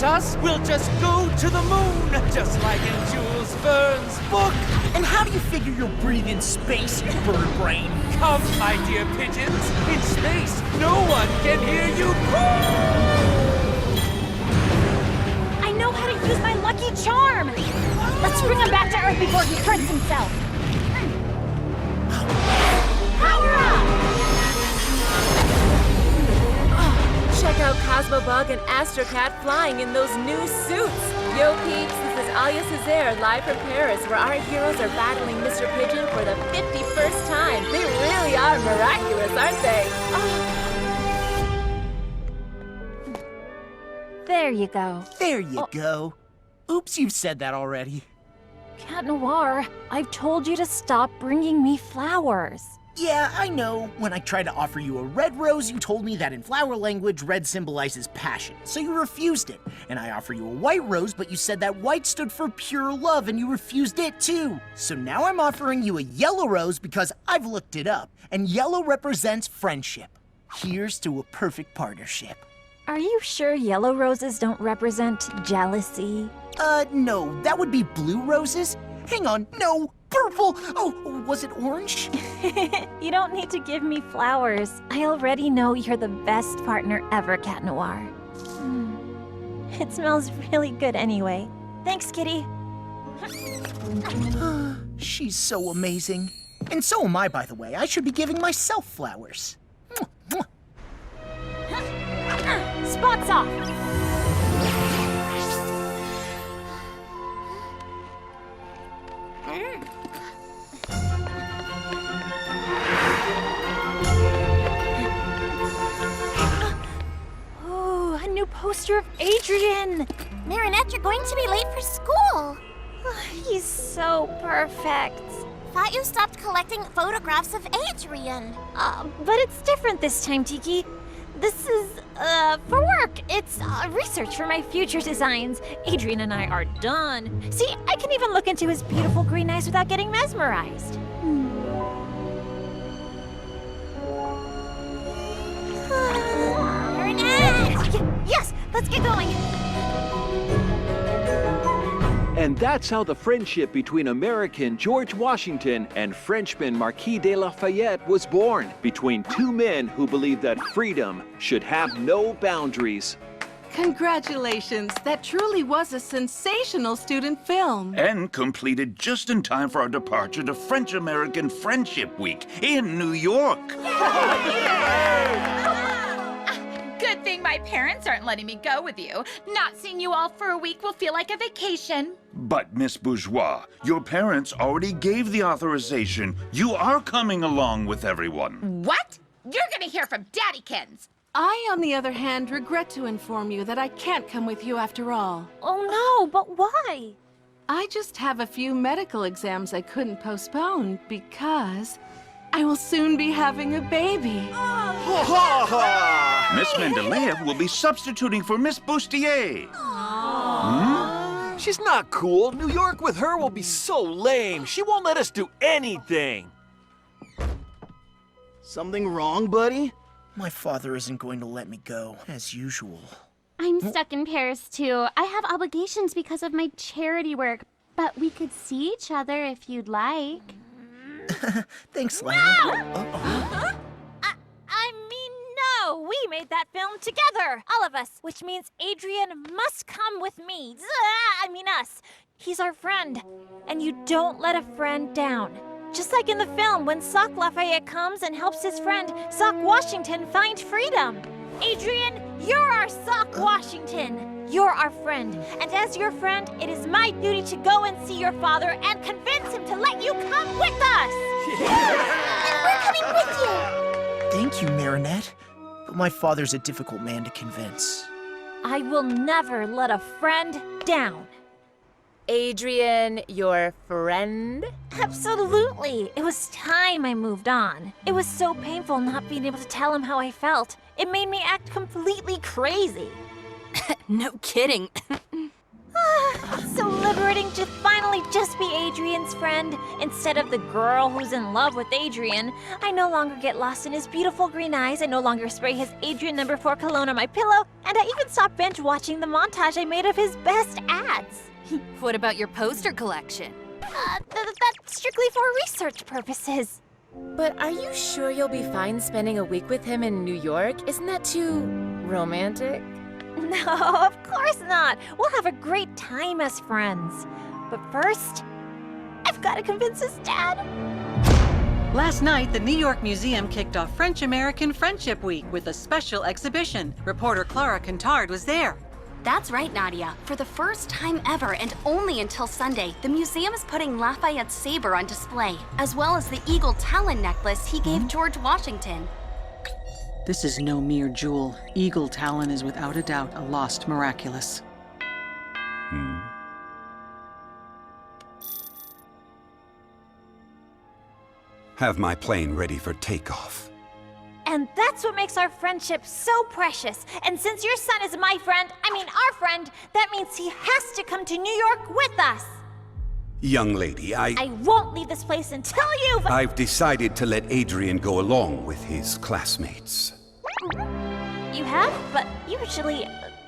us, we'll just go to the moon, just like in Jules Verne's book. And how do you figure you'll breathe in space, you bird brain? Come, my dear pigeons, in space, no one can hear you call. I know how to use my lucky charm. Let's bring him back to Earth before he hurts himself. Power up! Check out Cosmobug and Astrocat flying in those new suits. Yo peeps, this is Alia Césaire live from Paris, where our heroes are battling Mr. Pigeon for the 51st time. They really are miraculous, aren't they? Oh. There you go. There you go. Oops, you've said that already. Cat Noir, I've told you to stop bringing me flowers. Yeah, I know. When I tried to offer you a red rose, you told me that in flower language, red symbolizes passion, so you refused it. And I offer you a white rose, but you said that white stood for pure love, and you refused it too. So now I'm offering you a yellow rose because I've looked it up, and yellow represents friendship. Here's to a perfect partnership. Are you sure yellow roses don't represent jealousy? No, that would be blue roses. Hang on, no, purple. Oh, was it orange? You don't need to give me flowers. I already know you're the best partner ever, Cat Noir. It smells really good anyway. Thanks, Kitty. She's so amazing. And so am I, by the way. I should be giving myself flowers. Spots off! Oh, a new poster of Adrian! Marinette, you're going to be late for school. He's so perfect. Thought you stopped collecting photographs of Adrian. But it's different this time, Tiki. This is, for work. It's research for my future designs. Adrian and I are done. See, I can even look into his beautiful green eyes without getting mesmerized. Marinette! Yes, let's get going. And that's how the friendship between American George Washington and Frenchman Marquis de Lafayette was born, between two men who believed that freedom should have no boundaries. Congratulations! That truly was a sensational student film. And completed just in time for our departure to French-American Friendship Week in New York. Good thing my parents aren't letting me go with you. Not seeing you all for a week will feel like a vacation. But, Miss Bourgeois, your parents already gave the authorization. You are coming along with everyone. What? You're gonna hear from Daddykins. I, on the other hand, regret to inform you that I can't come with you after all. Oh no, but why? I just have a few medical exams I couldn't postpone because I will soon be having a baby. Miss Mendeleev will be substituting for Miss Bustier. She's not cool. New York with her will be so lame. She won't let us do anything. Something wrong, buddy? My father isn't going to let me go, as usual. I'm stuck in Paris, too. I have obligations because of my charity work, but we could see each other if you'd like. Thanks, Lana. I mean, no! We made that film together! All of us! Which means Adrian must come with me. I mean us. He's our friend. And you don't let a friend down. Just like in the film, when Sock Lafayette comes and helps his friend, Sock Washington, find freedom. Adrian, you're our Sock Washington. You're our friend. And as your friend, it is my duty to go and see your father and convince him to let you come with us. And we're coming with you. Thank you, Marinette. But my father's a difficult man to convince. I will never let a friend down. Adrian, your friend? Absolutely. It was time I moved on. It was so painful not being able to tell him how I felt. It made me act completely crazy. No kidding. It's so liberating to finally just be Adrian's friend, instead of the girl who's in love with Adrian. I no longer get lost in his beautiful green eyes, I no longer spray his Adrian No. 4 cologne on my pillow, and I even stopped binge watching the montage I made of his best ads. What about your poster collection? That's strictly for research purposes. But are you sure you'll be fine spending a week with him in New York? Isn't that too romantic? No, of course not. We'll have a great time as friends. But first, I've got to convince his dad. Last night, the New York Museum kicked off French-American Friendship Week with a special exhibition. Reporter Clara Contard was there. That's right, Nadia. For the first time ever, and only until Sunday, the museum is putting Lafayette's saber on display, as well as the eagle talon necklace he gave George Washington. This is no mere jewel. Eagle Talon is without a doubt a lost Miraculous. Have my plane ready for takeoff. And that's what makes our friendship so precious. And since your son is my friend, our friend, that means he has to come to New York with us. Young lady, I won't leave this place until you've... I've decided to let Adrian go along with his classmates. You have? But usually...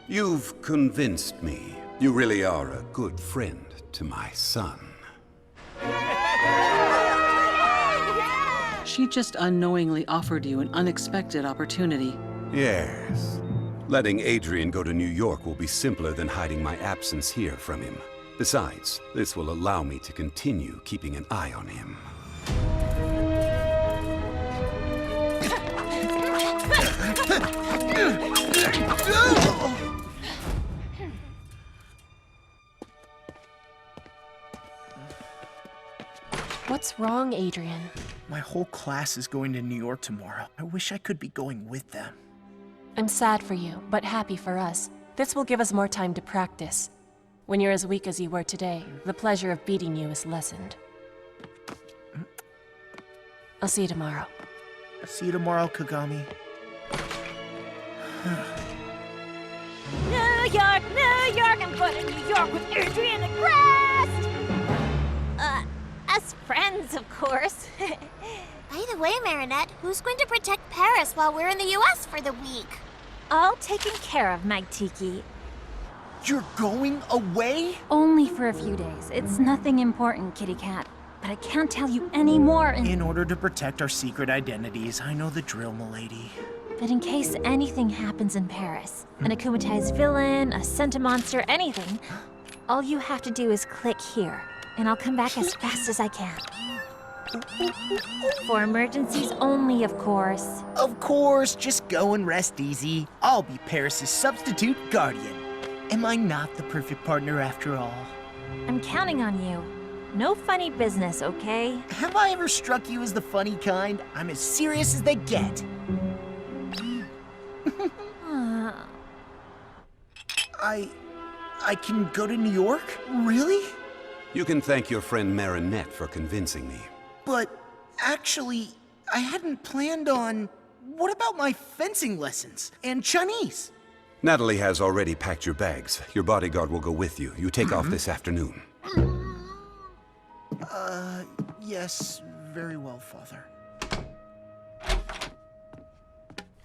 You've convinced me. You really are a good friend to my son. She just unknowingly offered you an unexpected opportunity. Yes. Letting Adrian go to New York will be simpler than hiding my absence here from him. Besides, this will allow me to continue keeping an eye on him. What's wrong, Adrian? My whole class is going to New York tomorrow. I wish I could be going with them. I'm sad for you, but happy for us. This will give us more time to practice. When you're as weak as you were today, the pleasure of beating you is lessened. I'll see you tomorrow. See you tomorrow, Kagami. New York, New York, I'm going to New York with Adrian and Crest! As friends, of course. By the way, Marinette, who's going to protect Paris while we're in the U.S. for the week? All taken care of, Mike Tiki. You're going away? Only for a few days. It's nothing important, Kitty Cat. But I can't tell you any more. In order to protect our secret identities, I know the drill, milady. But in case anything happens in Paris, an akumatized villain, a centimonster, anything, all you have to do is click here, and I'll come back as fast as I can. For emergencies only, of course. Of course, just go and rest easy. I'll be Paris's substitute guardian. Am I not the perfect partner after all? I'm counting on you. No funny business, okay? Have I ever struck you as the funny kind? I'm as serious as they get. I can go to New York? Really? You can thank your friend Marinette for convincing me. But actually, I hadn't planned on... What about my fencing lessons? And Chinese? Natalie has already packed your bags. Your bodyguard will go with you. You take off this afternoon. Yes, very well, Father.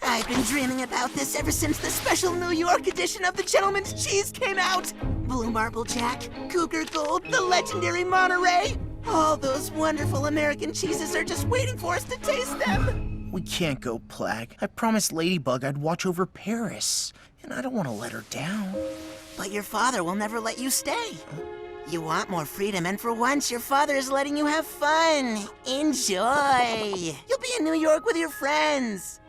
I've been dreaming about this ever since the special New York edition of the Gentleman's Cheese came out. Blue Marble Jack, Cougar Gold, the legendary Monterey. All those wonderful American cheeses are just waiting for us to taste them. We can't go, Plag. I promised Ladybug I'd watch over Paris, and I don't want to let her down. But your father will never let you stay. You want more freedom, and for once, your father is letting you have fun. Enjoy. You'll be in New York with your friends.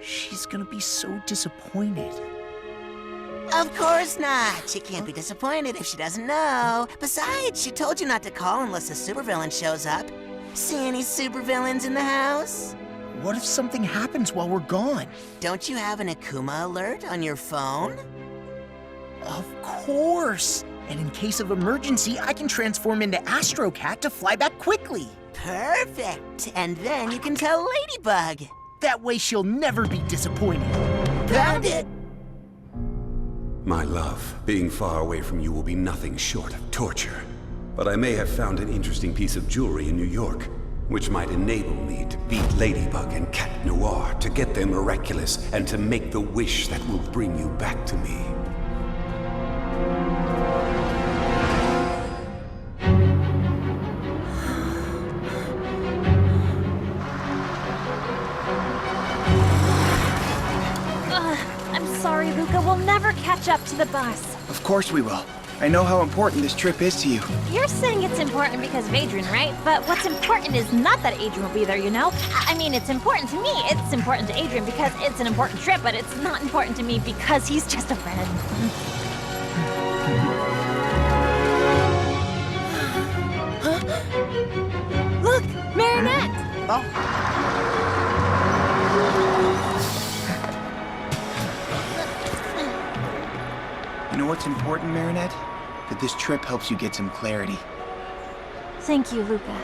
She's gonna be so disappointed. Of course not. She can't be disappointed if she doesn't know. Besides, she told you not to call unless a supervillain shows up. See any supervillains in the house? What if something happens while we're gone? Don't you have an Akuma alert on your phone? Of course! And in case of emergency, I can transform into Astro Cat to fly back quickly. Perfect! And then you can tell Ladybug. That way she'll never be disappointed. Found it! My love, being far away from you will be nothing short of torture. But I may have found an interesting piece of jewelry in New York, which might enable me to beat Ladybug and Cat Noir, to get them miraculous, and to make the wish that will bring you back to me. I'm sorry, Luca. We'll never catch up to the bus. Of course we will. I know how important this trip is to you. You're saying it's important because of Adrian, right? But what's important is not that Adrian will be there, you know? I mean, it's important to me. It's important to Adrian because it's an important trip, but it's not important to me because he's just a friend. Look, Marinette! You know what's important, Marinette? That this trip helps you get some clarity. Thank you, Luca.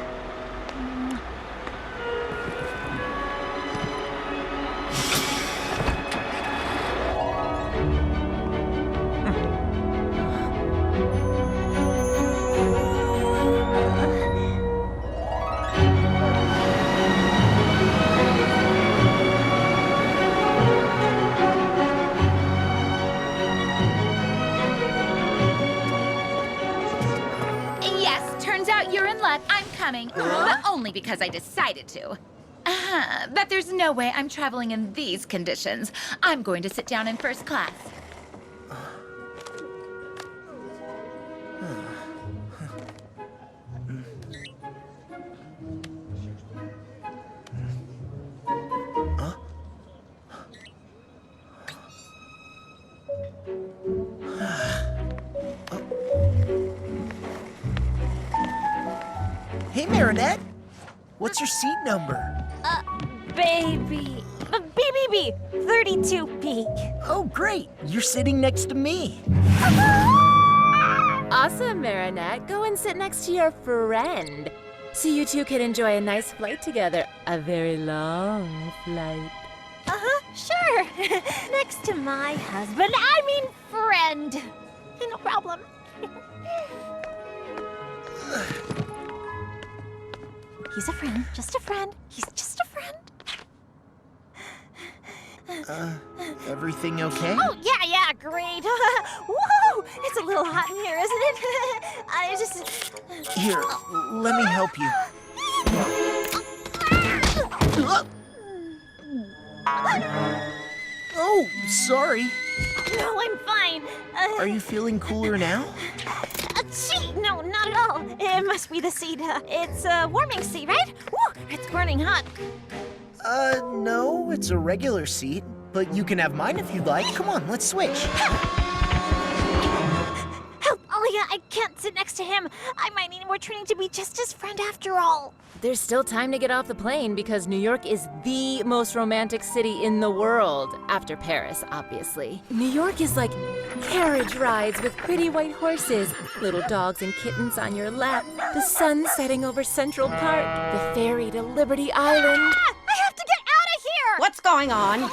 I'm coming, but only because I decided to. But there's no way I'm traveling in these conditions. I'm going to sit down in first class. Hey, Marinette. What's your seat number? Baby. BBB, 32B. Oh, great. You're sitting next to me. Awesome, Marinette. Go and sit next to your friend. So you two can enjoy a nice flight together. A very long flight. Sure. Next to my husband. I mean friend. No problem. He's a friend, just a friend. He's just a friend. Everything okay? Oh, yeah, great. Woo! It's a little hot in here, isn't it? I just... Here, let me help you. Oh, sorry. No, I'm fine. Are you feeling cooler now? Gee, no, not at all. It must be the seat. It's a warming seat, right? Woo! It's burning hot. No, it's a regular seat. But you can have mine if you'd like. Come on, let's switch. Help, Alia, I can't sit next to him. I might need more training to be just his friend after all. There's still time to get off the plane because New York is the most romantic city in the world, after Paris, obviously. New York is like carriage rides with pretty white horses, little dogs and kittens on your lap, the sun setting over Central Park, the ferry to Liberty Island. I have to get out of here! What's going on?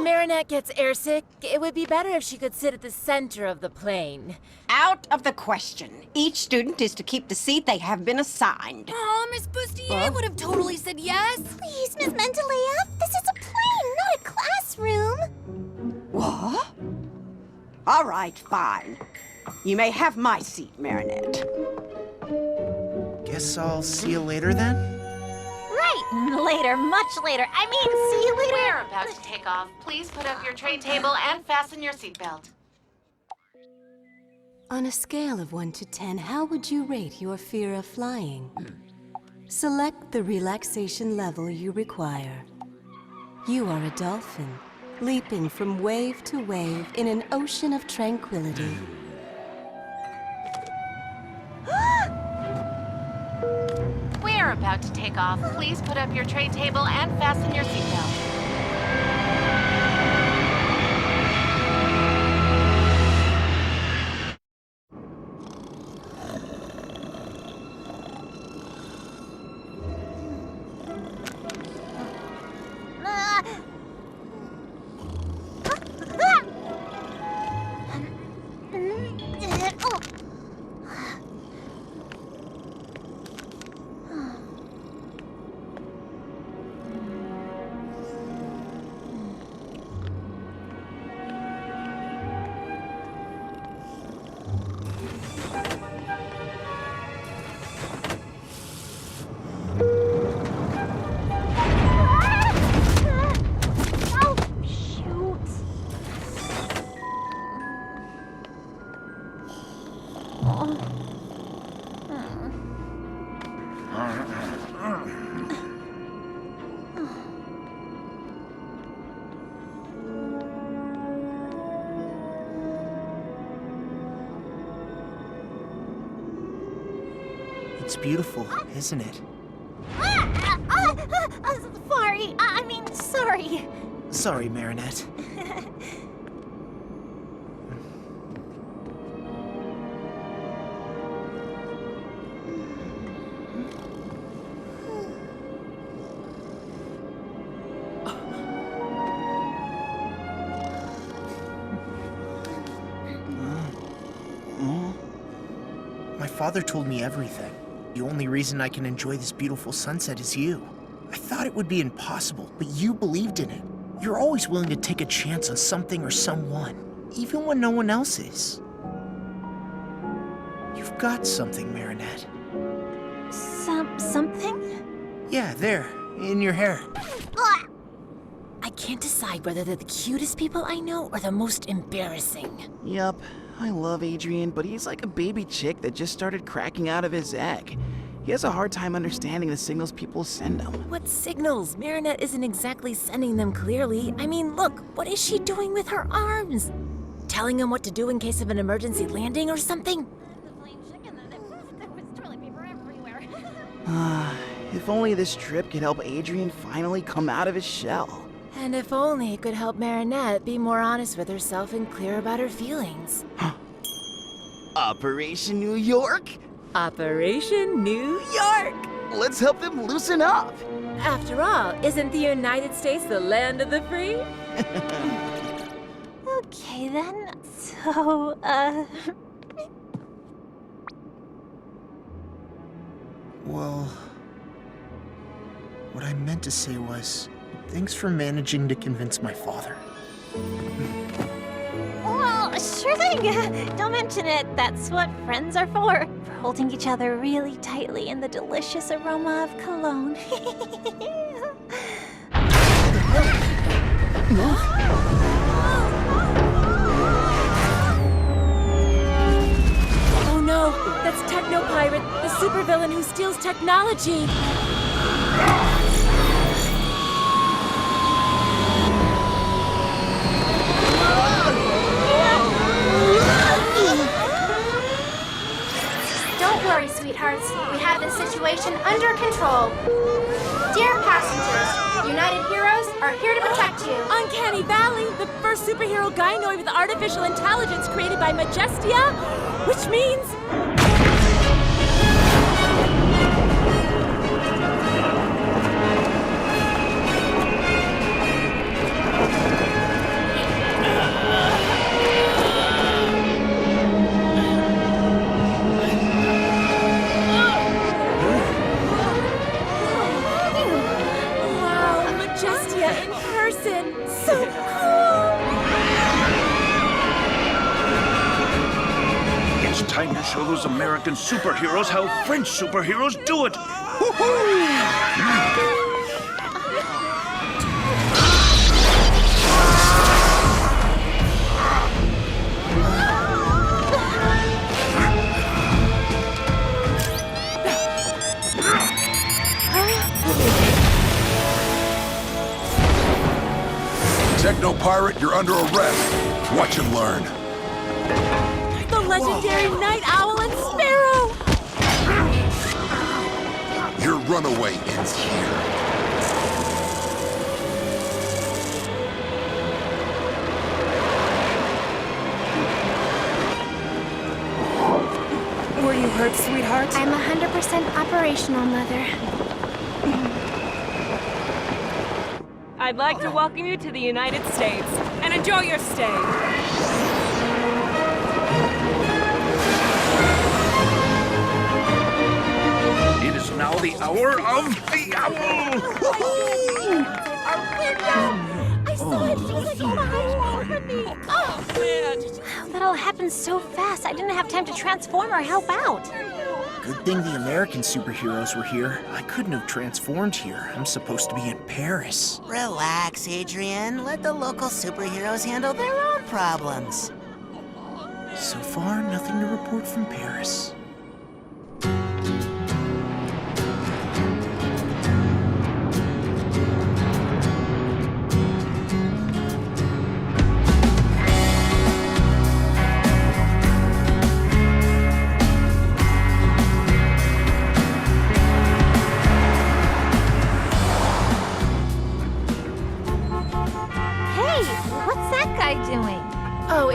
Marinette gets airsick. It would be better if she could sit at the center of the plane. Out of the question. Each student is to keep the seat they have been assigned. Oh, Miss Bustier would have totally said yes. Please, Miss Mentalea, this is a plane, not a classroom. What? All right, fine. You may have my seat, Marinette. Guess I'll see you later then? Right, later, much later. I mean, see you later. We're about to take off. Please put up your tray table and fasten your seatbelt. On a scale of 1 to 10, how would you rate your fear of flying? Select the relaxation level you require. You are a dolphin, leaping from wave to wave in an ocean of tranquility. We're about to take off. Please put up your tray table and fasten your seatbelt. It's beautiful, isn't it? Sorry. Sorry, Marinette. My father told me everything. The only reason I can enjoy this beautiful sunset is you. I thought it would be impossible, but you believed in it. You're always willing to take a chance on something or someone, even when no one else is. You've got something, Marinette. Something? Yeah, there, in your hair. I can't decide whether they're the cutest people I know or the most embarrassing. Yup, I love Adrian, but he's like a baby chick that just started cracking out of his egg. He has a hard time understanding the signals people send him. What signals? Marinette isn't exactly sending them clearly. I mean, look, what is she doing with her arms? Telling him what to do in case of an emergency landing or something? If only this trip could help Adrian finally come out of his shell. And if only it could help Marinette be more honest with herself and clear about her feelings. Operation New York? Operation New York! Let's help them loosen up! After all, isn't the United States the land of the free? Okay then, so, Well, what I meant to say was, thanks for managing to convince my father. Well, sure thing. Don't mention it. That's what friends are for holding each other really tightly in the delicious aroma of cologne. Oh no, that's Techno Pirate, the supervillain who steals technology. Don't worry, sweethearts. We have the situation under control. Dear passengers, United Heroes are here to protect you. Uncanny Valley, the first superhero gynoid with artificial intelligence created by Majestia, which means... Time to show those American superheroes how French superheroes do it! Woohoo! Techno Pirate, you're under arrest. Watch and learn. The legendary Night Owl and Sparrow! Your runaway ends here. Were you hurt, sweetheart? I'm 100% operational, Mother. I'd like to welcome you to the United States and enjoy your stay. It is now the hour of the owl! I saw it. She was like, oh, hide from me. Oh, man. That all happened so fast. I didn't have time to transform or help out. Good thing the American superheroes were here. I couldn't have transformed here. I'm supposed to be in Paris. Relax, Adrian. Let the local superheroes handle their own problems. So far, nothing to report from Paris.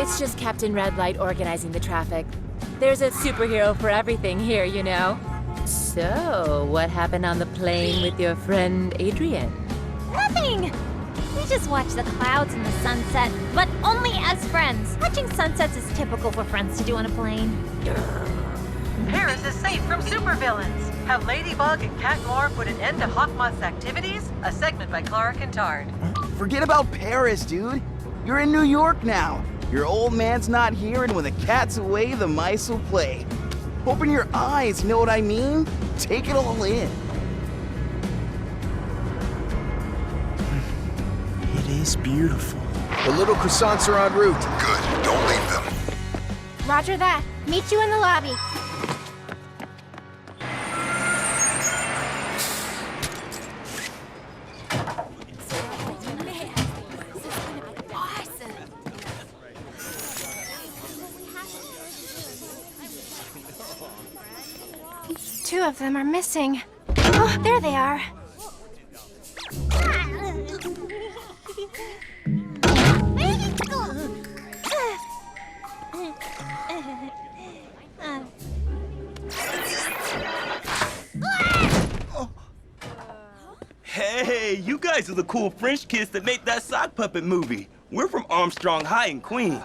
it's just Captain Red Light organizing the traffic. There's a superhero for everything here, you know. So, what happened on the plane with your friend Adrian? Nothing! We just watch the clouds and the sunset, but only as friends. Watching sunsets is typical for friends to do on a plane. Paris is safe from supervillains. Have Ladybug and Cat Noir put an end to Hawkmoth's activities? A segment by Clara Kintard. Forget about Paris, dude. You're in New York now. Your old man's not here, and when the cat's away, the mice will play. Open your eyes, you know what I mean? Take it all in. It is beautiful. The little croissants are en route. Good, don't leave them. Roger that. Meet you in the lobby. Two of them are missing. Oh, there they are. Hey, you guys are the cool French kids that made that sock puppet movie. We're from Armstrong High in Queens.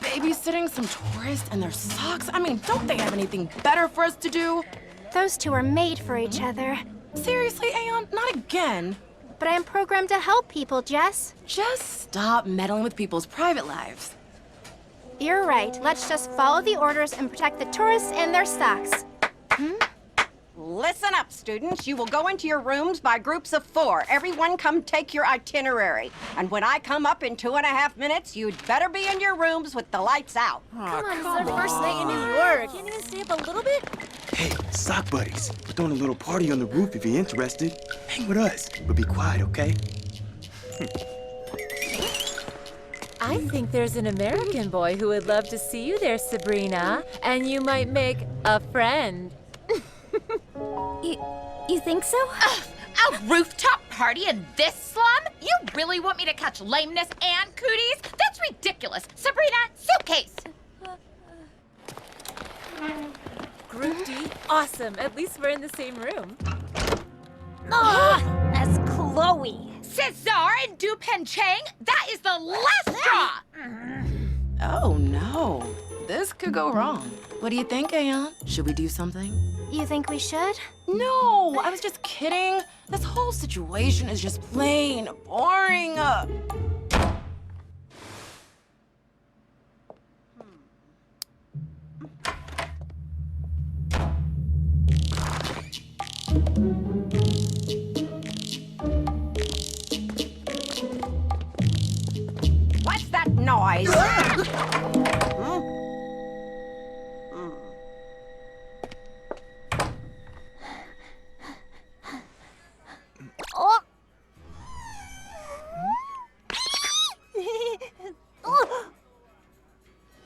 Babysitting some tourists and their socks? I mean, don't they have anything better for us to do? Those two are made for each other. Seriously, Aeon? Not again. But I'm programmed to help people, Jess. Just stop meddling with people's private lives. You're right. Let's just follow the orders and protect the tourists and their socks. Listen up, students. You will go into your rooms by groups of 4. Everyone come take your itinerary. And when I come up in 2.5 minutes, you'd better be in your rooms with the lights out. Come on, it's our first night in New York. Can't even stay up a little bit? Hey, sock buddies, we're throwing a little party on the roof if you're interested. Hang with us, but be quiet, okay? I think there's an American boy who would love to see you there, Sabrina. And you might make a friend. You think so? A rooftop party in this slum? You really want me to catch lameness and cooties? That's ridiculous. Sabrina, suitcase. Group D? Awesome. At least we're in the same room. That's Chloe. Cesar and Dupen Chang, that is the last straw. Oh, no. This could go wrong. What do you think, Aeon? Should we do something? You think we should? No, I was just kidding. This whole situation is just plain boring. What's that noise?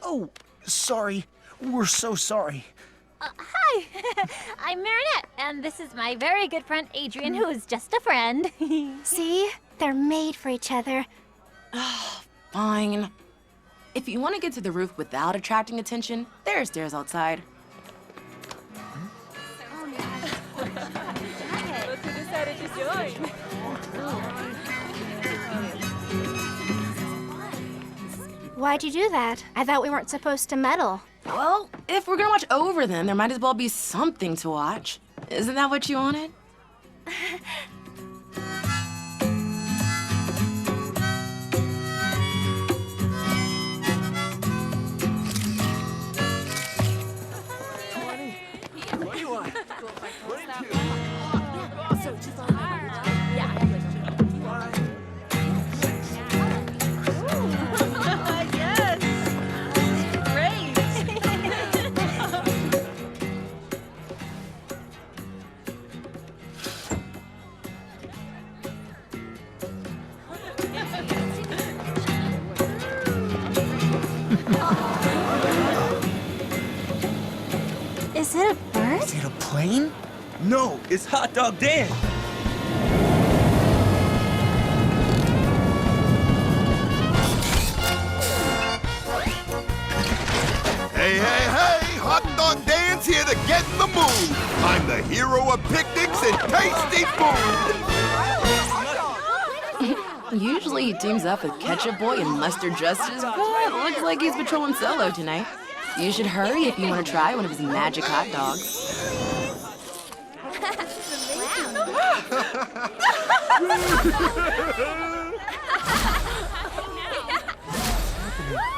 Oh, sorry. We're so sorry. Hi, I'm Marinette, and this is my very good friend Adrian, who is just a friend. See? They're made for each other. Fine. If you want to get to the roof without attracting attention, there are stairs outside. Look who decided to join. Why'd you do that? I thought we weren't supposed to meddle. Well, if we're gonna watch over them, there might as well be something to watch. Isn't that what you wanted? What do you want? Is it a bird? Is it a plane? No, it's Hot Dog Dan. man's here to get in the mood. I'm the hero of picnics and tasty food. Usually he teams up with Ketchup Boy and Mustard Justice, but looks like he's patrolling solo tonight. You should hurry if you want to try one of his magic hot dogs.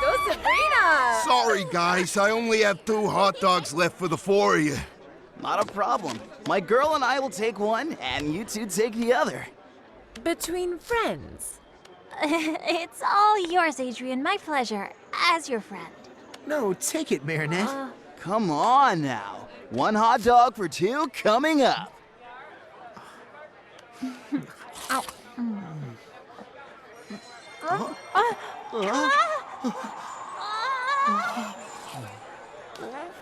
Go Sabrina! Sorry, guys. I only have 2 hot dogs left for the 4 of you. Not a problem. My girl and I will take one, and you two take the other. Between friends. It's all yours, Adrian. My pleasure. As your friend. No, take it, Marinette. Come on now. 1 hot dog for 2 coming up. Ow.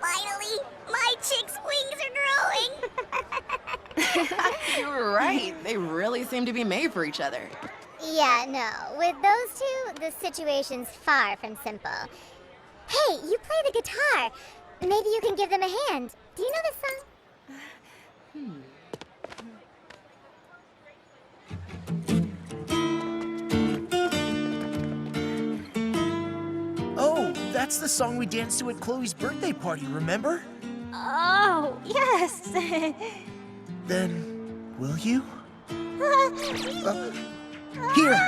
Finally, my chick's wings are growing. You were right. They really seem to be made for each other. Yeah, no. With those two, the situation's far from simple. Hey, you play the guitar. Maybe you can give them a hand. Do you know this song? Oh, that's the song we danced to at Chloe's birthday party, remember? Oh, yes. Then, will you? Here.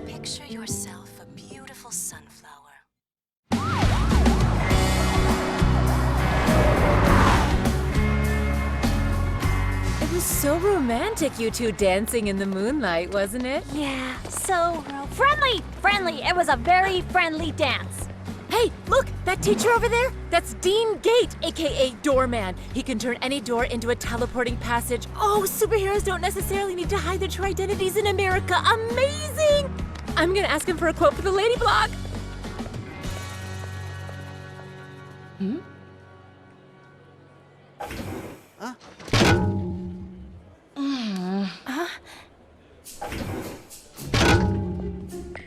Picture yourself a beautiful sunflower. It was so romantic, you two dancing in the moonlight, wasn't it? Yeah, so friendly. Friendly. It was a very friendly dance. Hey, look, that teacher over there? That's Dean Gate, aka Doorman. He can turn any door into a teleporting passage. Oh, superheroes don't necessarily need to hide their true identities in America. Amazing! I'm gonna ask him for a quote for the Lady Blog.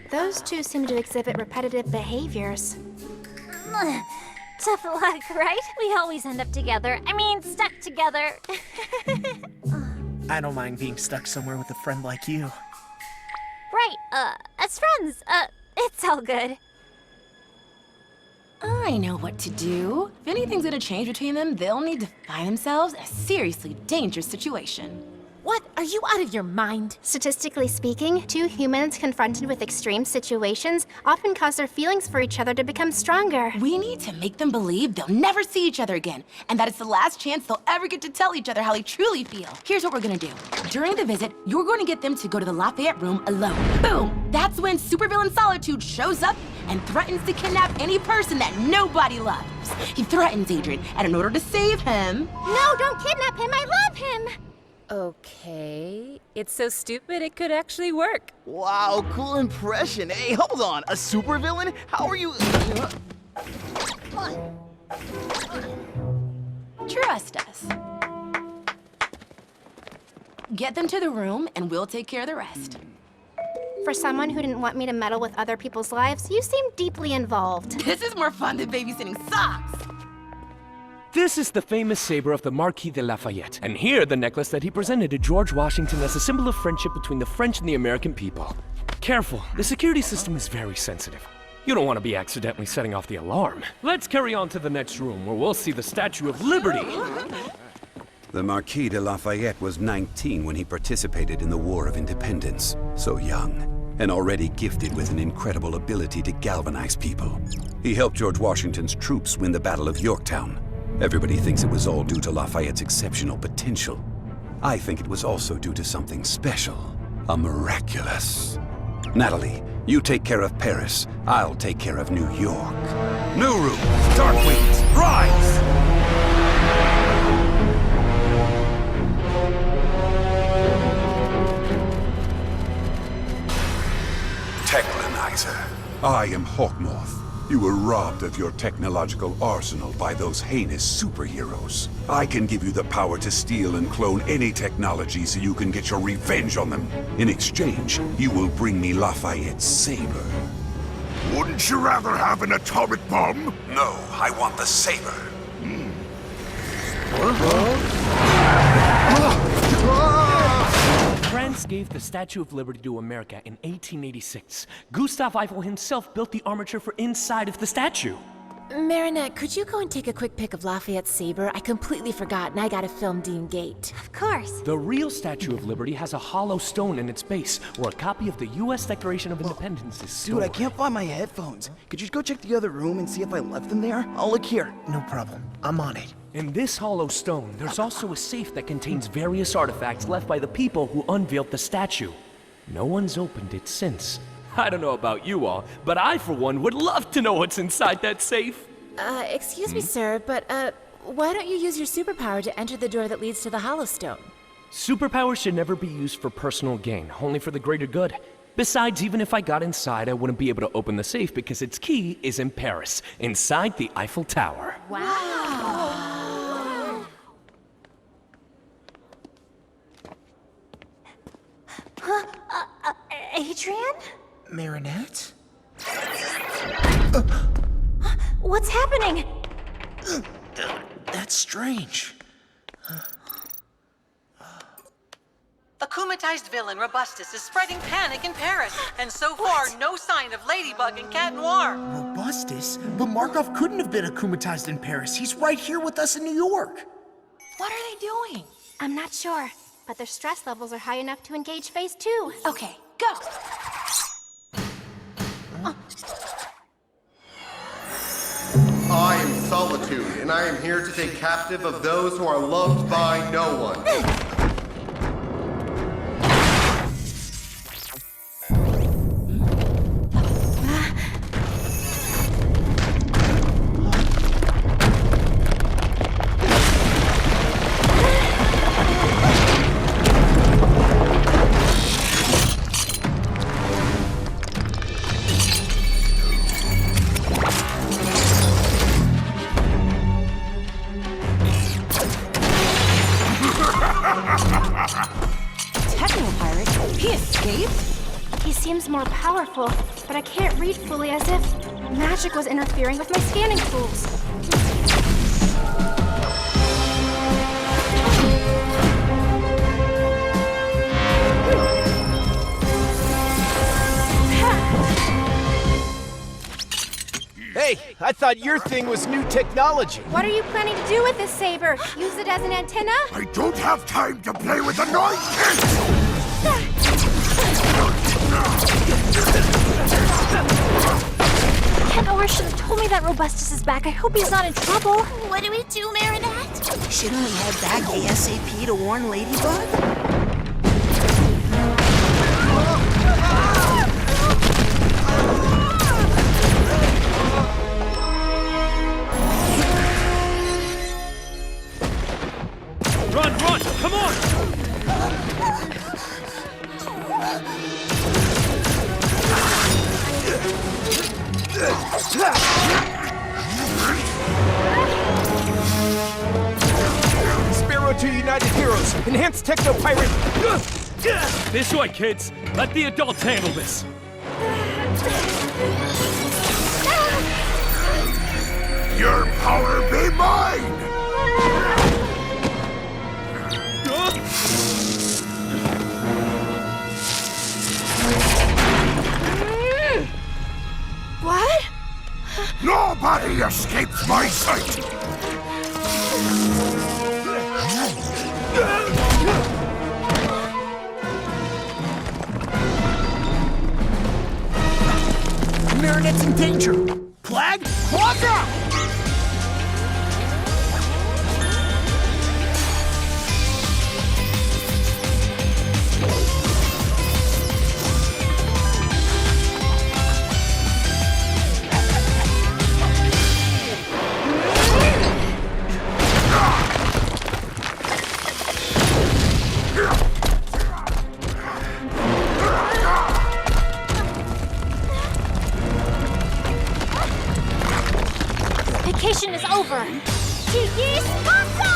Those two seem to exhibit repetitive behaviors. Tough luck, right? We always end up together. I mean, stuck together. I don't mind being stuck somewhere with a friend like you. Right, as friends, it's all good. I know what to do. If anything's gonna change between them, they'll need to find themselves in a seriously dangerous situation. What? Are you out of your mind? Statistically speaking, 2 humans confronted with extreme situations often cause their feelings for each other to become stronger. We need to make them believe they'll never see each other again, and that it's the last chance they'll ever get to tell each other how they truly feel. Here's what we're gonna do. During the visit, you're going to get them to go to the Lafayette room alone. Boom! That's when supervillain Solitude shows up and threatens to kidnap any person that nobody loves. He threatens Adrian, and in order to save him... No, don't kidnap him! I love him! Okay, it's so stupid it could actually work. Wow, cool impression. Hey, hold on. A supervillain? How are you... Trust us. Get them to the room, and we'll take care of the rest. For someone who didn't want me to meddle with other people's lives, you seem deeply involved. This is more fun than babysitting socks. This is the famous saber of the Marquis de Lafayette, and here the necklace that he presented to George Washington as a symbol of friendship between the French and the American people. Careful, the security system is very sensitive. You don't want to be accidentally setting off the alarm. Let's carry on to the next room, where we'll see the Statue of Liberty. The Marquis de Lafayette was 19 when he participated in the War of Independence. So young, and already gifted with an incredible ability to galvanize people. He helped George Washington's troops win the Battle of Yorktown. Everybody thinks it was all due to Lafayette's exceptional potential. I think it was also due to something special, a miraculous. Natalie, you take care of Paris. I'll take care of New York. New room, Darkwings, rise! Techlanizer. I am Hawkmoth. You were robbed of your technological arsenal by those heinous superheroes. I can give you the power to steal and clone any technology so you can get your revenge on them. In exchange, you will bring me Lafayette's saber. Wouldn't you rather have an atomic bomb? No, I want the saber. France gave the Statue of Liberty to America in 1886. Gustav Eiffel himself built the armature for inside of the statue. Marinette, could you go and take a quick pic of Lafayette's saber? I completely forgot, and I gotta film Dean Gate. Of course. The real Statue of Liberty has a hollow stone in its base, where a copy of the U.S. Declaration of Independence is stored. Dude, I can't find my headphones. Could you go check the other room and see if I left them there? I'll look here. No problem. I'm on it. In this hollow stone, there's also a safe that contains various artifacts left by the people who unveiled the statue. No one's opened it since. I don't know about you all, but I, for one, would love to know what's inside that safe. Excuse me, sir, but, why don't you use your superpower to enter the door that leads to the Hollow Stone? Superpowers should never be used for personal gain, only for the greater good. Besides, even if I got inside, I wouldn't be able to open the safe because its key is in Paris, inside the Eiffel Tower. Wow! Huh? Adrian? Marinette? What's happening? That's strange. The akumatized villain Robustus is spreading panic in Paris, and so far, no sign of Ladybug and Cat Noir. Robustus? But Markov couldn't have been akumatized in Paris. He's right here with us in New York. What are they doing? I'm not sure, but their stress levels are high enough to engage phase 2. Okay, go! I am Solitude, and I am here to take captive of those who are loved by no one. He seems more powerful, but I can't read fully, as if magic was interfering with my scanning tools. Hey, I thought your thing was new technology. What are you planning to do with this saber? Use it as an antenna? I don't have time to play with the noise kids! Cat Noir should have told me that Robustus is back. I hope he's not in trouble. What do we do, Marinette? Shouldn't we head back ASAP to warn Ladybug? Run, run! Come on! Sparrow to United Heroes! Enhanced Techno Pirate! This way, kids! Let the adults handle this! Your power be mine! What? Nobody escapes my sight! Marinette's in danger! Flag, walk out! vacation is over. Tiki Sponson!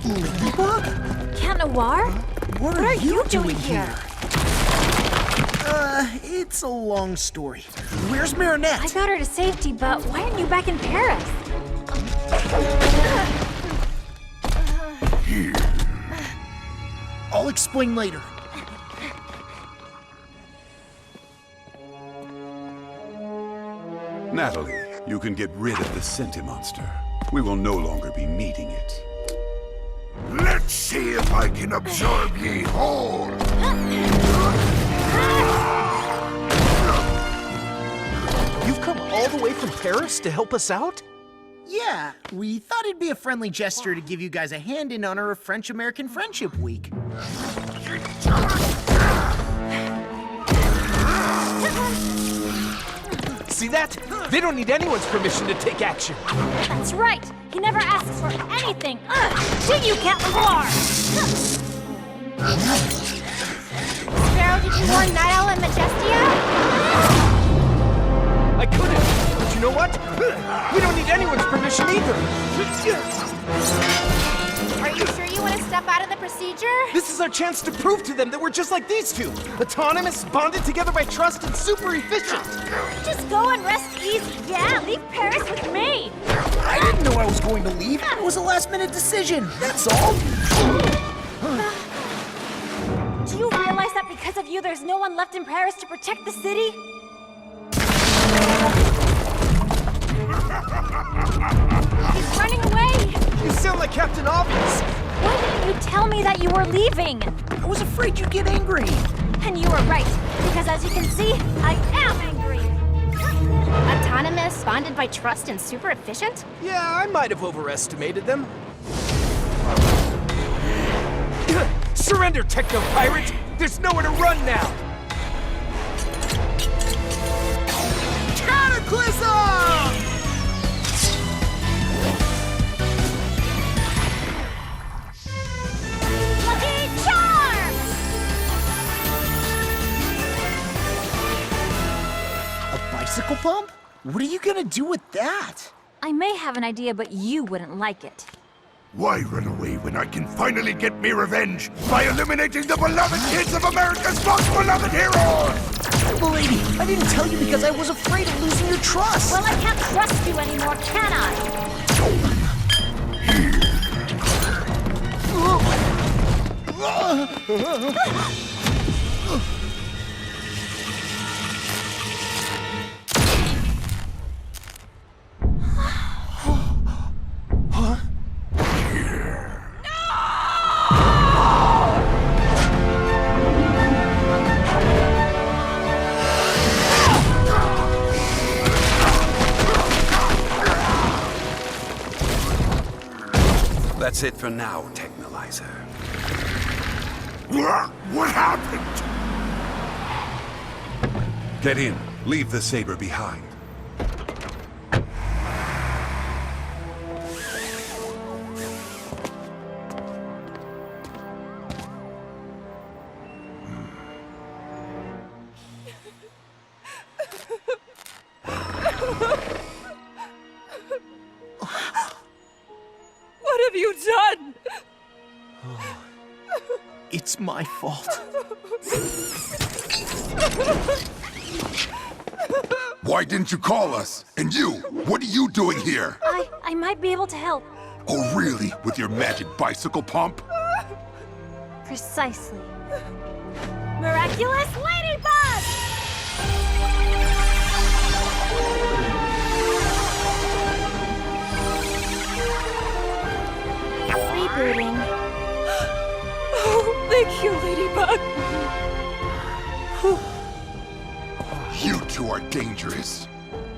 Ladybug? Cat Noir? What are you doing here? It's a long story. Where's Marinette? I got her to safety, but why aren't you back in Paris? I'll explain later. Natalie, you can get rid of the Sentimonster. We will no longer be needing it. Let's see if I can absorb ye whole. You've come all the way from Paris to help us out? Yeah, we thought it'd be a friendly gesture to give you guys a hand in honor of French-American Friendship Week. See that? They don't need anyone's permission to take action. That's right. He never asks for anything. Did you, Cat Noir? Sparrow, did you warn Night Owl and Majestia? I couldn't, but you know what? We don't need anyone's permission either. Are you sure you want to step out of the procedure? This is our chance to prove to them that we're just like these two. Autonomous, bonded together by trust, and super efficient. Just go and rest easy. Yeah, leave Paris with me. I didn't know I was going to leave. It was a last-minute decision, that's all. Do you realize that because of you, there's no one left in Paris to protect the city? He's running away! You sound like Captain Obvious! Why didn't you tell me that you were leaving? I was afraid you'd get angry. And you were right, because as you can see, I am angry! Autonomous, bonded by trust, and super efficient? Yeah, I might have overestimated them. Surrender, Techno-Pirate! There's nowhere to run now! Cataclysm! Lucky Charm! A bicycle pump? What are you gonna do with that? I may have an idea, but you wouldn't like it. Why run away when I can finally get me revenge by eliminating the beloved kids of America's most beloved heroes? Lady, I didn't tell you because I was afraid of losing your trust. Well, I can't trust you anymore, can I? That's it for now, Technolyzer. What happened? Get in. Leave the saber behind. What have you done? It's my fault. Why didn't you call us? And you, what are you doing here? I might be able to help. Oh, really? With your magic bicycle pump? Precisely. Miraculous Ladybug! Rebooting. Oh, thank you, Ladybug. You two are dangerous.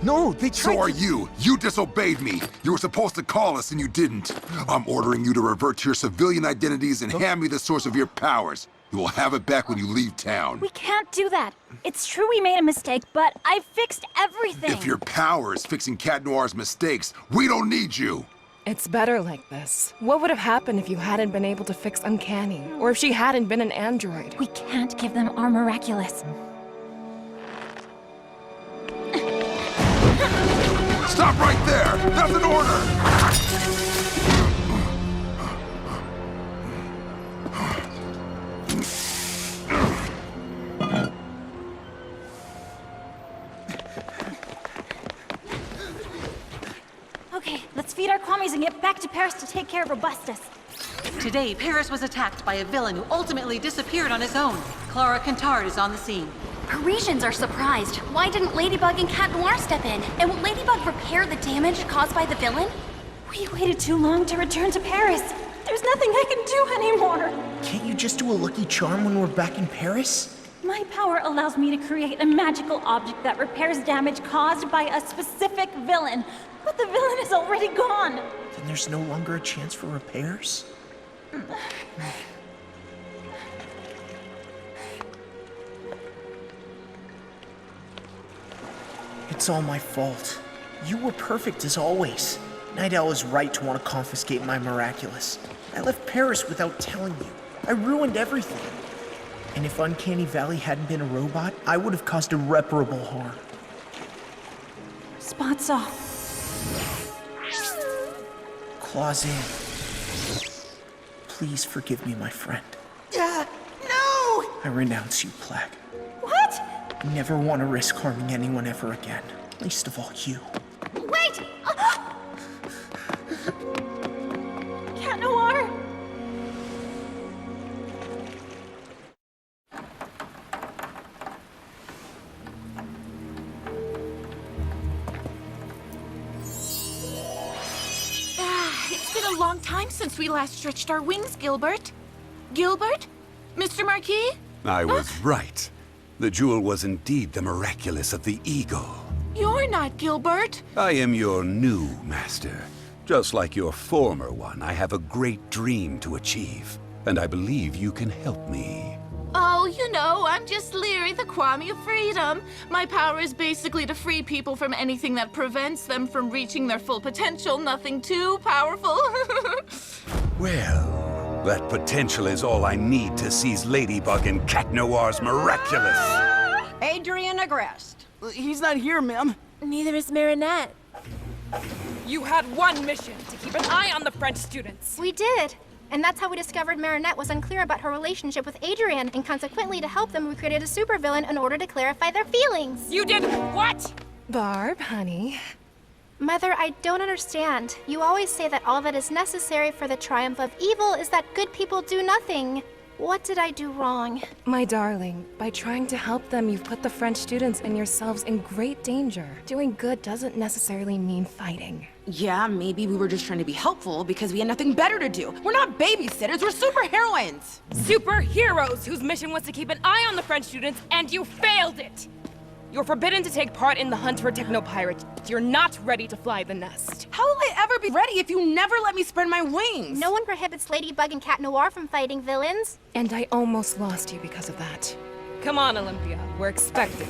No, they tried So are you. You disobeyed me. You were supposed to call us and you didn't. I'm ordering you to revert to your civilian identities and hand me the source of your powers. You will have it back when you leave town. We can't do that. It's true we made a mistake, but I've fixed everything. If your power is fixing Cat Noir's mistakes, we don't need you. It's better like this. What would have happened if you hadn't been able to fix Uncanny? Or if she hadn't been an android? We can't give them our Miraculous. Stop right there! That's an order! Okay, let's feed our commies and get back to Paris to take care of Robustus. Today, Paris was attacked by a villain who ultimately disappeared on his own. Clara Cantard is on the scene. Parisians are surprised. Why didn't Ladybug and Cat Noir step in? And will Ladybug repair the damage caused by the villain? We waited too long to return to Paris. There's nothing I can do anymore. Can't you just do a lucky charm when we're back in Paris? My power allows me to create a magical object that repairs damage caused by a specific villain. But the villain is already gone. Then there's no longer a chance for repairs? It's all my fault. You were perfect as always. Night Owl is right to want to confiscate my Miraculous. I left Paris without telling you. I ruined everything. And if Uncanny Valley hadn't been a robot, I would have caused irreparable harm. Spots off. Claws in. Please forgive me, my friend. No! I renounce you, Plague. What? I never want to risk harming anyone ever again. Least of all you. Wait! Cat Noir! It's been a long time since we last stretched our wings, Gilbert. Gilbert? Mr. Marquis? I was right. The jewel was indeed the Miraculous of the Eagle. You're not Gilbert. I am your new master. Just like your former one, I have a great dream to achieve, and I believe you can help me. Oh, you know, I'm just Leary, the Kwame of Freedom. My power is basically to free people from anything that prevents them from reaching their full potential. Nothing too powerful. Well, that potential is all I need to seize Ladybug and Cat Noir's Miraculous. Adrian Agreste. He's not here, ma'am. Neither is Marinette. You had one mission, to keep an eye on the French students. We did. And that's how we discovered Marinette was unclear about her relationship with Adrian, and consequently, to help them, we created a supervillain in order to clarify their feelings. You did what? Barb, honey. Mother, I don't understand. You always say that all that is necessary for the triumph of evil is that good people do nothing. What did I do wrong? My darling, by trying to help them, you've put the French students and yourselves in great danger. Doing good doesn't necessarily mean fighting. Yeah, maybe we were just trying to be helpful because we had nothing better to do. We're not babysitters, we're superheroines. Superheroes whose mission was to keep an eye on the French students, and you failed it! You're forbidden to take part in the hunt for Technopirates. You're not ready to fly the nest. How will I ever be ready if you never let me spread my wings? No one prohibits Ladybug and Cat Noir from fighting villains. And I almost lost you because of that. Come on, Olympia. We're expected.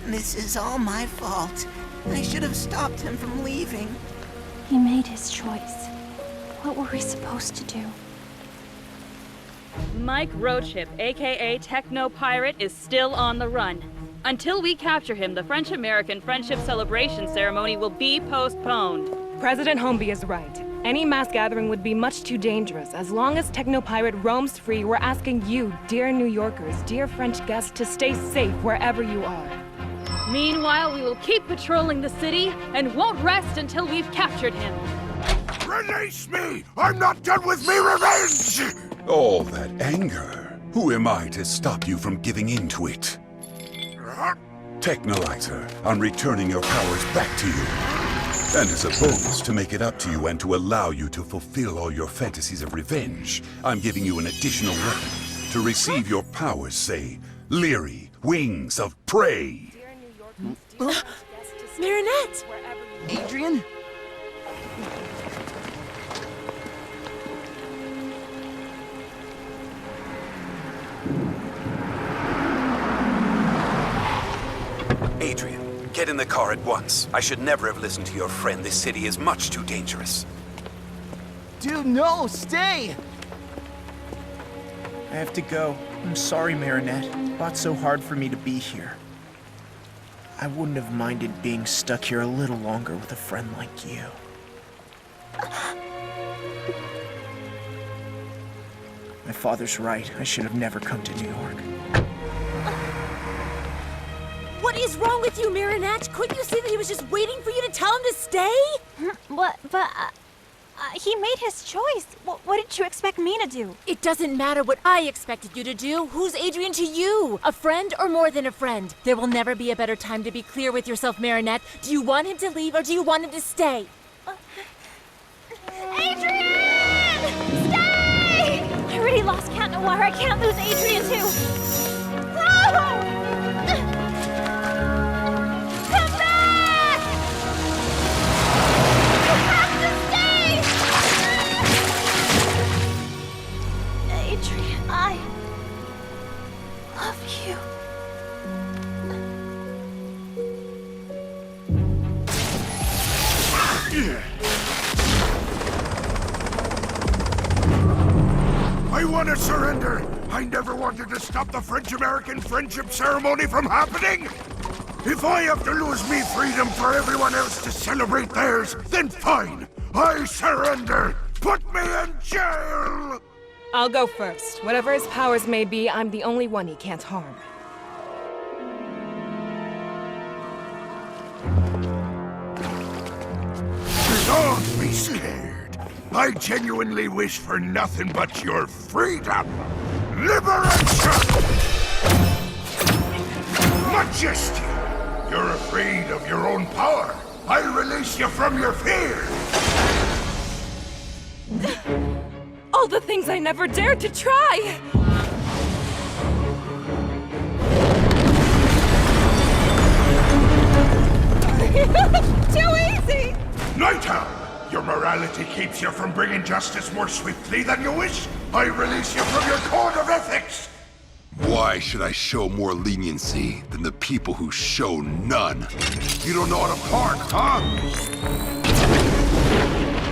This is all my fault. I should have stopped him from leaving. He made his choice. What were we supposed to do? Mike Roadship, aka Techno Pirate, is still on the run. Until we capture him, the French-American Friendship Celebration ceremony will be postponed. President Homeby is right. Any mass gathering would be much too dangerous. As long as Techno Pirate roams free, we're asking you, dear New Yorkers, dear French guests, to stay safe wherever you are. Meanwhile, we will keep patrolling the city and won't rest until we've captured him. Release me! I'm not done with me revenge! All that anger. Who am I to stop you from giving in to it? Technolizer, I'm returning your powers back to you. And as a bonus to make it up to you and to allow you to fulfill all your fantasies of revenge, I'm giving you an additional weapon. To receive your powers, say, Leary, Wings of Prey. Marinette! Adrian? Adrian, get in the car at once. I should never have listened to your friend. This city is much too dangerous. Dude, no, stay! I have to go. I'm sorry, Marinette. It's fought so hard for me to be here. I wouldn't have minded being stuck here a little longer with a friend like you. My father's right. I should have never come to New York. What is wrong with you, Marinette? Couldn't you see that he was just waiting for you to tell him to stay? He made his choice. What did you expect me to do? It doesn't matter what I expected you to do. Who's Adrian to you? A friend or more than a friend? There will never be a better time to be clear with yourself, Marinette. Do you want him to leave or do you want him to stay? Adrian! Stay! I already lost Cat Noir. I can't lose Adrian too. No! Come back! You have to stay! Adrian, I love you. I want to surrender. I never wanted to stop the French-American friendship ceremony from happening. If I have to lose me freedom for everyone else to celebrate theirs, then fine. I surrender. Put me in jail. I'll go first. Whatever his powers may be, I'm the only one he can't harm. Don't be scared. I genuinely wish for nothing but your freedom. Liberation! Majesty! You're afraid of your own power. I release you from your fear. All the things I never dared to try! Too easy! Night Owl! Your morality keeps you from bringing justice more swiftly than you wish. I release you from your code of ethics. Why should I show more leniency than the people who show none? You don't know how to park, huh?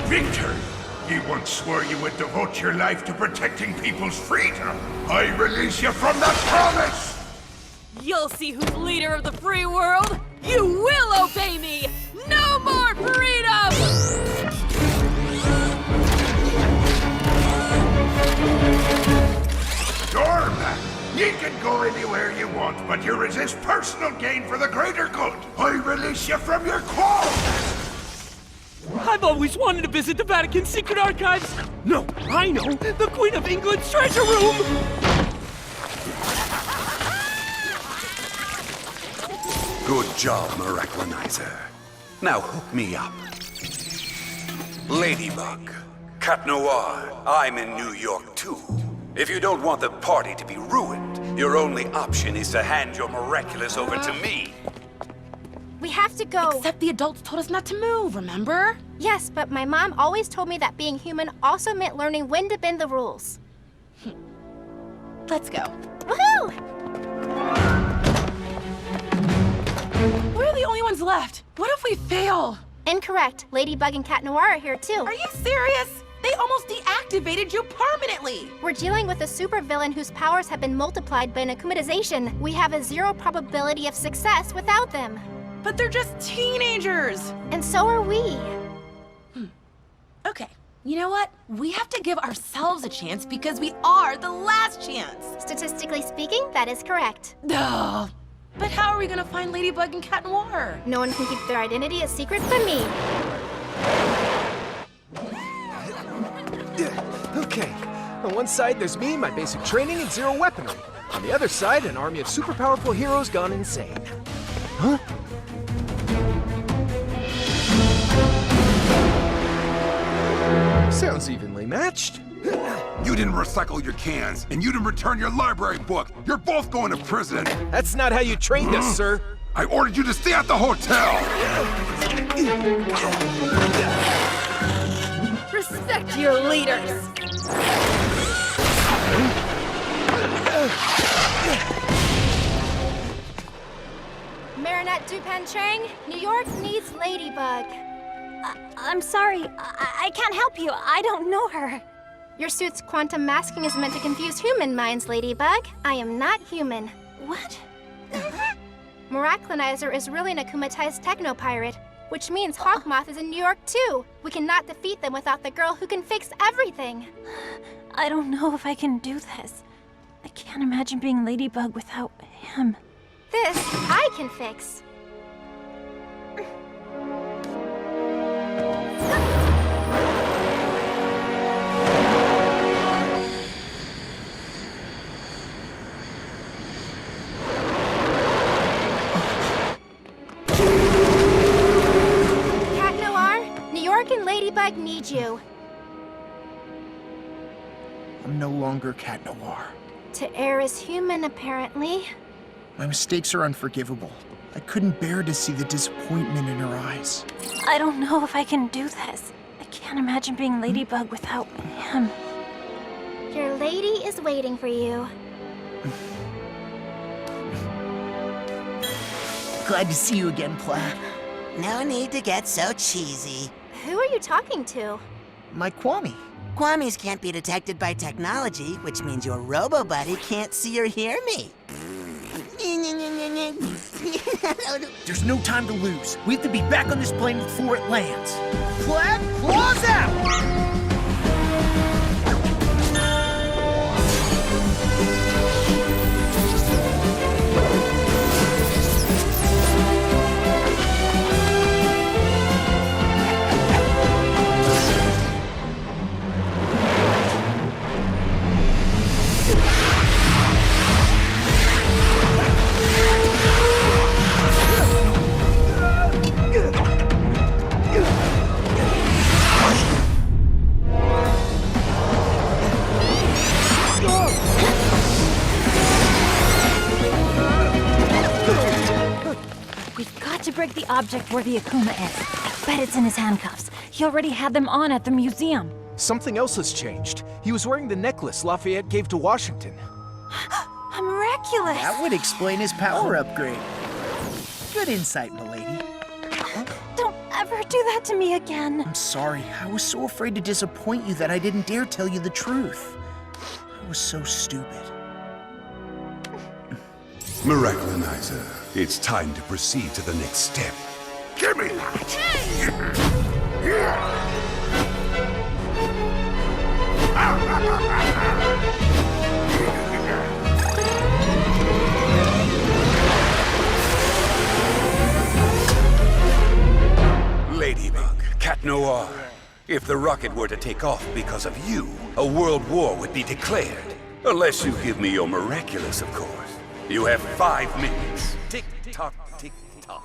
Victor, you once swore you would devote your life to protecting people's freedom. I release you from that promise! You'll see who's leader of the free world. You will obey me. No more freedom! Doorman, you can go anywhere you want, but you resist personal gain for the greater good. I release you from your quarrels. I've always wanted to visit the Vatican's secret archives. No, I know, the Queen of England's treasure room. Good job, Miraculinizer. Now hook me up. Ladybug, Cat Noir, I'm in New York too. If you don't want the party to be ruined, your only option is to hand your Miraculous over to me. We have to go. Except the adults told us not to move, remember? Yes, but my mom always told me that being human also meant learning when to bend the rules. Let's go. Woohoo! We're the only ones left. What if we fail? Incorrect. Ladybug and Cat Noir are here too. Are you serious? They almost deactivated you permanently. We're dealing with a supervillain whose powers have been multiplied by an akumatization. We have a 0 probability of success without them. But they're just teenagers. And so are we. Okay, you know what? We have to give ourselves a chance because we are the last chance. Statistically speaking, that is correct. Duh. But how are we gonna find Ladybug and Cat Noir? No one can keep their identity a secret but me. Okay. On one side, there's me, my basic training, and 0 weaponry. On the other side, an army of super powerful heroes gone insane. Huh? Sounds evenly matched. You didn't recycle your cans, and you didn't return your library book. You're both going to prison. That's not how you trained us, sir. I ordered you to stay at the hotel! Respect your leaders! Marinette Dupan Chang, New York needs Ladybug. I'm sorry, I can't help you. I don't know her. Your suit's quantum masking is meant to confuse human minds, Ladybug. I am not human. What? Miraculinizer is really an akumatized techno-pirate, which means Hawkmoth is in New York too. We cannot defeat them without the girl who can fix everything. I don't know if I can do this. I can't imagine being Ladybug without him. This, I can fix. Cat Noir, New York and Ladybug need you. I'm no longer Cat Noir. To err is human, apparently. My mistakes are unforgivable. I couldn't bear to see the disappointment in her eyes. I don't know if I can do this. I can't imagine being Ladybug without him. Your lady is waiting for you. Glad to see you again, Plaid. No need to get so cheesy. Who are you talking to? My Kwame. Kwamis can't be detected by technology, which means your robo-buddy can't see or hear me. There's no time to lose. We have to be back on this plane before it lands. Plaid, claws out! Break the object where the Akuma is. I bet it's in his handcuffs. He already had them on at the museum. Something else has changed. He was wearing the necklace Lafayette gave to Washington. A miraculous! That would explain his power upgrade. Good insight, milady. Don't ever do that to me again. I'm sorry. I was so afraid to disappoint you that I didn't dare tell you the truth. I was so stupid. Miraculinizer, it's time to proceed to the next step. Give me that! Ladybug, Cat Noir, if the rocket were to take off because of you, a world war would be declared. Unless you give me your Miraculous, of course. You have 5 minutes. Tick-tock, tick-tock.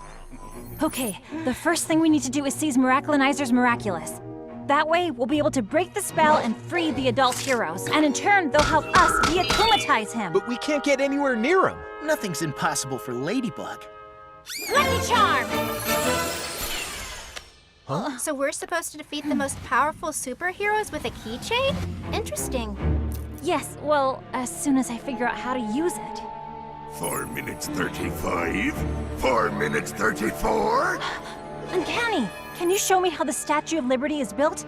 Okay, the first thing we need to do is seize Miraculinizer's Miraculous. That way, we'll be able to break the spell and free the adult heroes. And in turn, they'll help us de-akumatize him. But we can't get anywhere near him. Nothing's impossible for Ladybug. Lucky Charm! Huh? So we're supposed to defeat the most powerful superheroes with a keychain? Interesting. Yes, well, as soon as I figure out how to use it. 4 minutes 35? 4 minutes 34? Uncanny! Can you show me how the Statue of Liberty is built?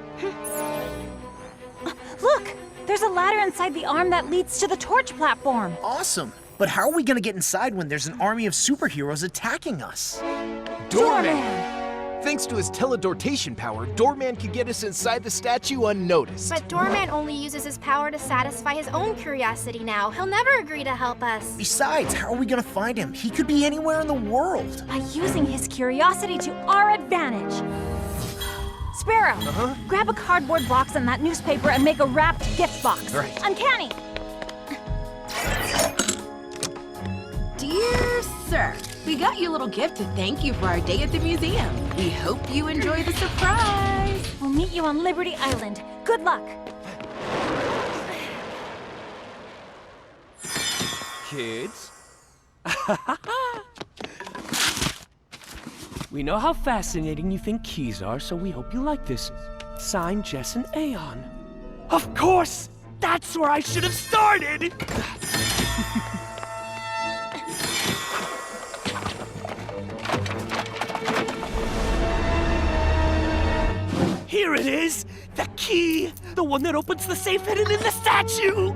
Look! There's a ladder inside the arm that leads to the torch platform. Awesome! But how are we gonna get inside when there's an army of superheroes attacking us? Doorman! Thanks to his teledortation power, Doorman can get us inside the statue unnoticed. But Doorman only uses his power to satisfy his own curiosity now. He'll never agree to help us. Besides, how are we gonna find him? He could be anywhere in the world. By using his curiosity to our advantage. Sparrow, grab a cardboard box and that newspaper and make a wrapped gift box. Right. Uncanny! Dear sir, we got you a little gift to thank you for our day at the museum. We hope you enjoy the surprise. We'll meet you on Liberty Island. Good luck. Kids? We know how fascinating you think keys are, so we hope you like this. Signed, Jess and Aeon. Of course! That's where I should have started! Here it is! The key! The one that opens the safe hidden in the statue!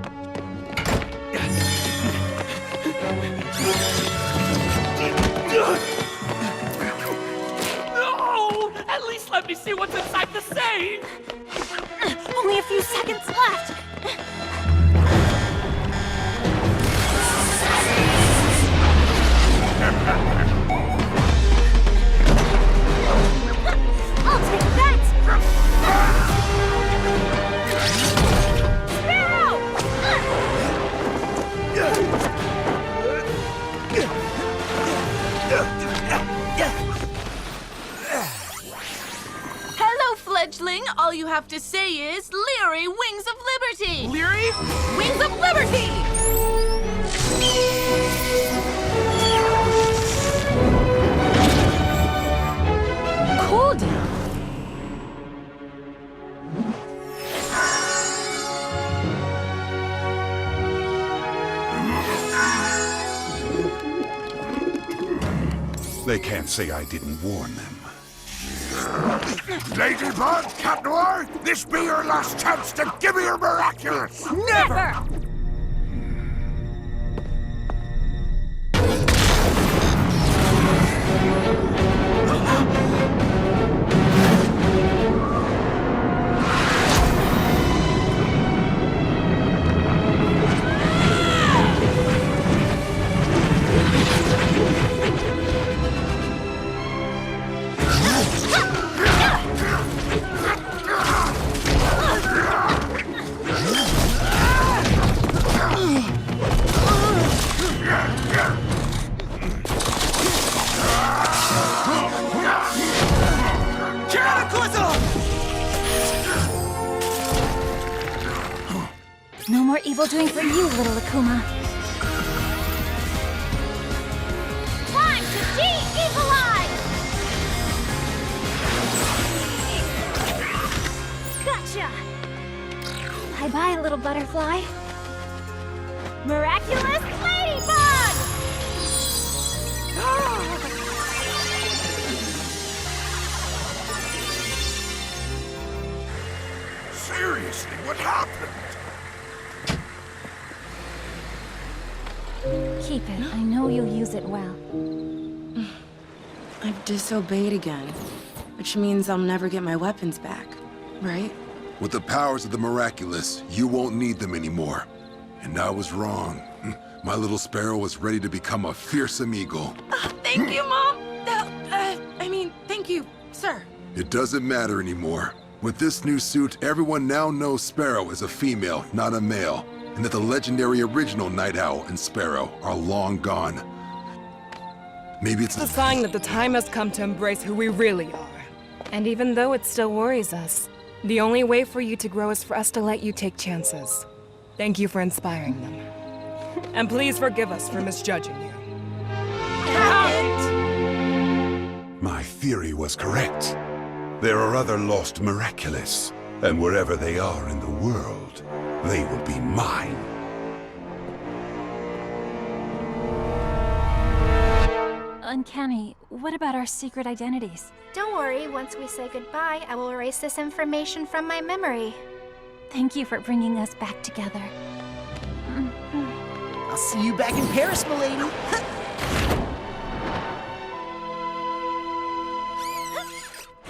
No! At least let me see what's inside the safe! Only a few seconds left! I'll take that! Hello, fledgling. All you have to say is Leary Wings of Liberty. Leary? Wings of Liberty! Cool down. They can't say I didn't warn them. Ladybug, Cat Noir, this be your last chance to give me your miraculous! Never! No more evil doing for you, little Akuma. Time to de-evilize! Gotcha! Bye-bye, little butterfly. Miraculous Ladybug! Seriously, what happened? Keep it. I know you'll use it well. I've disobeyed again, which means I'll never get my weapons back, right? With the powers of the Miraculous, you won't need them anymore. And I was wrong. My little sparrow was ready to become a fearsome eagle. Thank you, Mom! Thank you, sir. It doesn't matter anymore. With this new suit, everyone now knows Sparrow is a female, not a male, and that the legendary original Night Owl and Sparrow are long gone. Maybe it's a sign that the time has come to embrace who we really are. And even though it still worries us, the only way for you to grow is for us to let you take chances. Thank you for inspiring them. And please forgive us for misjudging you. My theory was correct. There are other lost Miraculous, and wherever they are in the world, they will be mine. Uncanny, what about our secret identities? Don't worry, once we say goodbye, I will erase this information from my memory. Thank you for bringing us back together. I'll see you back in Paris, milady.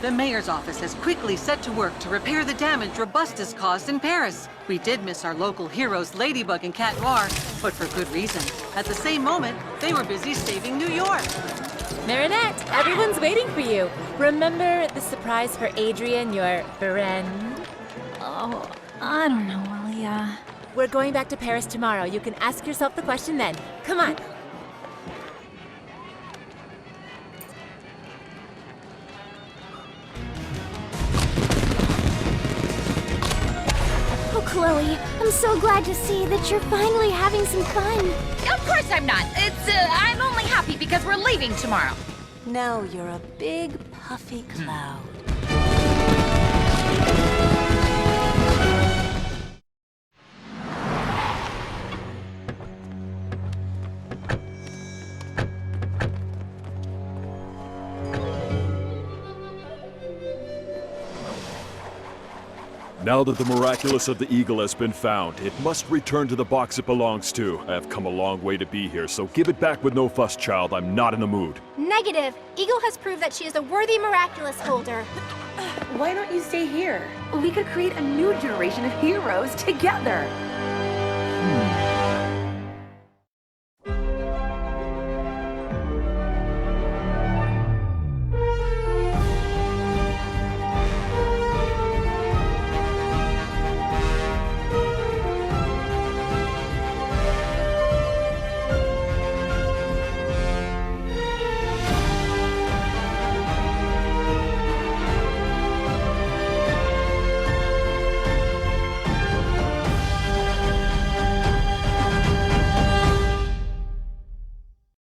The mayor's office has quickly set to work to repair the damage Robustus caused in Paris. We did miss our local heroes Ladybug and Cat Noir, but for good reason. At the same moment, they were busy saving New York. Marinette, everyone's waiting for you. Remember the surprise for Adrian, your friend? Oh, I don't know, Alia. We're going back to Paris tomorrow. You can ask yourself the question then. Come on. Oh, Chloe, I'm so glad to see that you're finally having some fun. Of course I'm not. I'm only happy because we're leaving tomorrow. Now you're a big, puffy cloud. Now that the Miraculous of the Eagle has been found, it must return to the box it belongs to. I have come a long way to be here, so give it back with no fuss, child. I'm not in the mood. Negative. Eagle has proved that she is a worthy Miraculous holder. Why don't you stay here? We could create a new generation of heroes together.